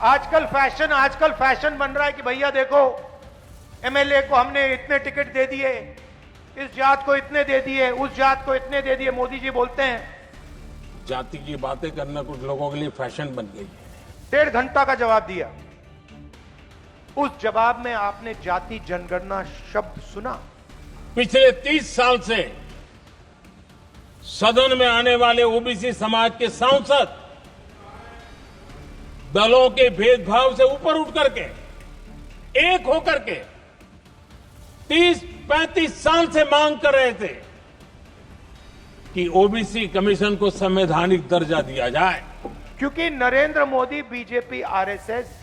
आजकल फैशन बन रहा है कि भैया देखो एमएलए को हमने इतने टिकट दे दिए, इस जात को इतने दे दिए, उस जात को इतने दे दिए। मोदी जी बोलते हैं जाति की बातें करना कुछ लोगों के लिए फैशन बन गई है। 1.5 घंटा का जवाब दिया। उस जवाब में आपने जाति जनगणना शब्द सुना? पिछले 30 साल से सदन में आने वाले ओबीसी समाज के सांसद दलों के भेदभाव से ऊपर उठ करके एक होकर के 30-35 साल से मांग कर रहे थे कि ओबीसी कमीशन को संवैधानिक दर्जा दिया जाए। क्योंकि नरेंद्र मोदी, बीजेपी, आरएसएस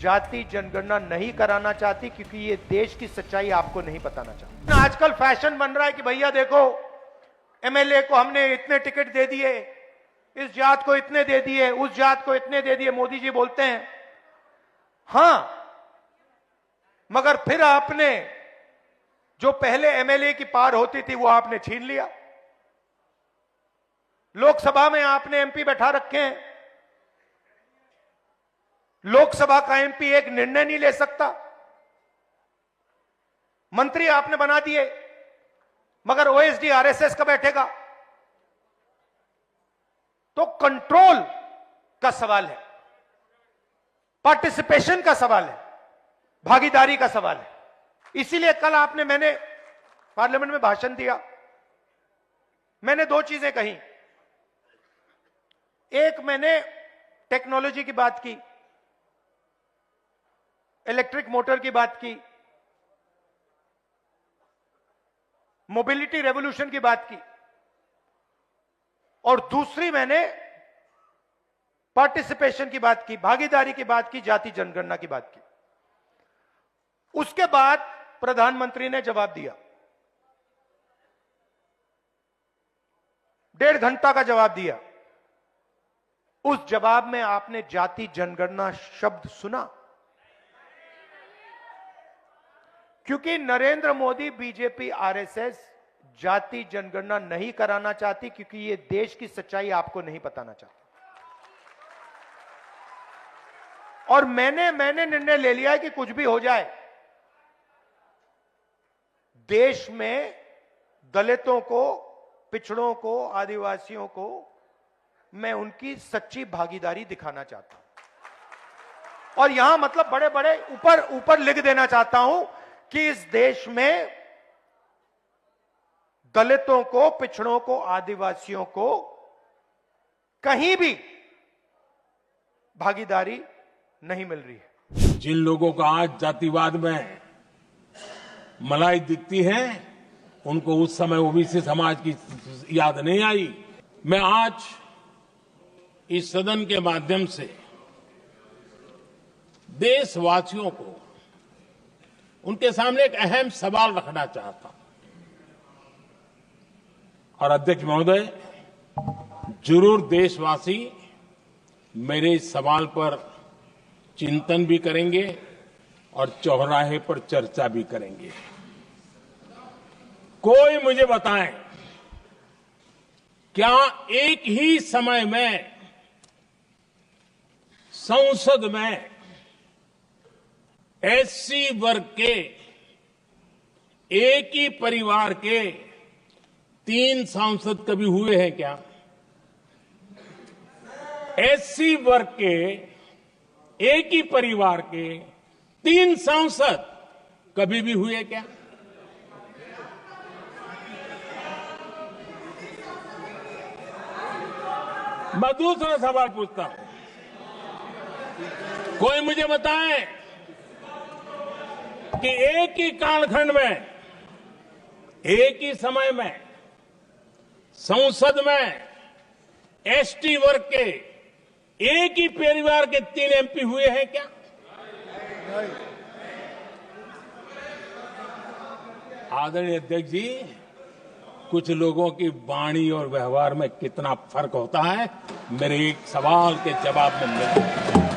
जाति जनगणना नहीं कराना चाहती, क्योंकि ये देश की सच्चाई आपको नहीं बताना चाहती। आजकल फैशन बन रहा है कि भैया देखो एमएलए को हमने इतने टिकट दे दिए, इस जात को इतने दे दिए, उस जात को इतने दे दिए। मोदी जी बोलते हैं हां, मगर फिर आपने जो पहले एमएलए की पार होती थी वो आपने छीन लिया। लोकसभा में आपने एमपी बैठा रखे हैं। लोकसभा का एमपी एक निर्णय नहीं ले सकता। मंत्री आपने बना दिए, मगर ओएसडी आरएसएस का बैठेगा। तो कंट्रोल का सवाल है, पार्टिसिपेशन का सवाल है, भागीदारी का सवाल है। इसीलिए कल मैंने पार्लियामेंट में भाषण दिया, मैंने 2 चीजें कही। एक, मैंने टेक्नोलॉजी की बात की, इलेक्ट्रिक मोटर की बात की, मोबिलिटी रेवोल्यूशन की बात की, और दूसरी मैंने पार्टिसिपेशन की बात की, भागीदारी की बात की, जाति जनगणना की बात की। उसके बाद प्रधानमंत्री ने जवाब दिया, 1.5 घंटा का जवाब दिया। उस जवाब में आपने जाति जनगणना शब्द सुना? क्योंकि नरेंद्र मोदी, बीजेपी, आरएसएस जाति जनगणना नहीं कराना चाहती, क्योंकि ये देश की सच्चाई आपको नहीं बताना चाहती। और मैंने निर्णय ले लिया है कि कुछ भी हो जाए, देश में दलितों को, पिछड़ों को, आदिवासियों को मैं उनकी सच्ची भागीदारी दिखाना चाहता हूं। और यहां मतलब बड़े बड़े ऊपर लिख देना चाहता हूं कि इस देश में दलितों को, पिछड़ों को, आदिवासियों को कहीं भी भागीदारी नहीं मिल रही है। जिन लोगों को आज जातिवाद में मलाई दिखती है, उनको उस समय ओबीसी समाज की याद नहीं आई। मैं आज इस सदन के माध्यम से देशवासियों को, उनके सामने एक अहम सवाल रखना चाहता हूं। और अध्यक्ष महोदय, जरूर देशवासी मेरे इस सवाल पर चिंतन भी करेंगे और चौराहे पर चर्चा भी करेंगे। कोई मुझे बताए, क्या एक ही समय में संसद में एससी वर्ग के एक ही परिवार के 3 सांसद कभी हुए हैं क्या? एससी वर्ग के एक ही परिवार के 3 सांसद कभी भी हुए क्या? मैं दूसरा सवाल पूछता हूं, कोई मुझे बताए कि एक ही कालखंड में, एक ही समय में संसद में एसटी वर्ग के एक ही परिवार के 3 एमपी हुए हैं क्या? आदरणीय अध्यक्ष जी, कुछ लोगों की वाणी और व्यवहार में कितना फर्क होता है, मेरे एक सवाल के जवाब में मिला।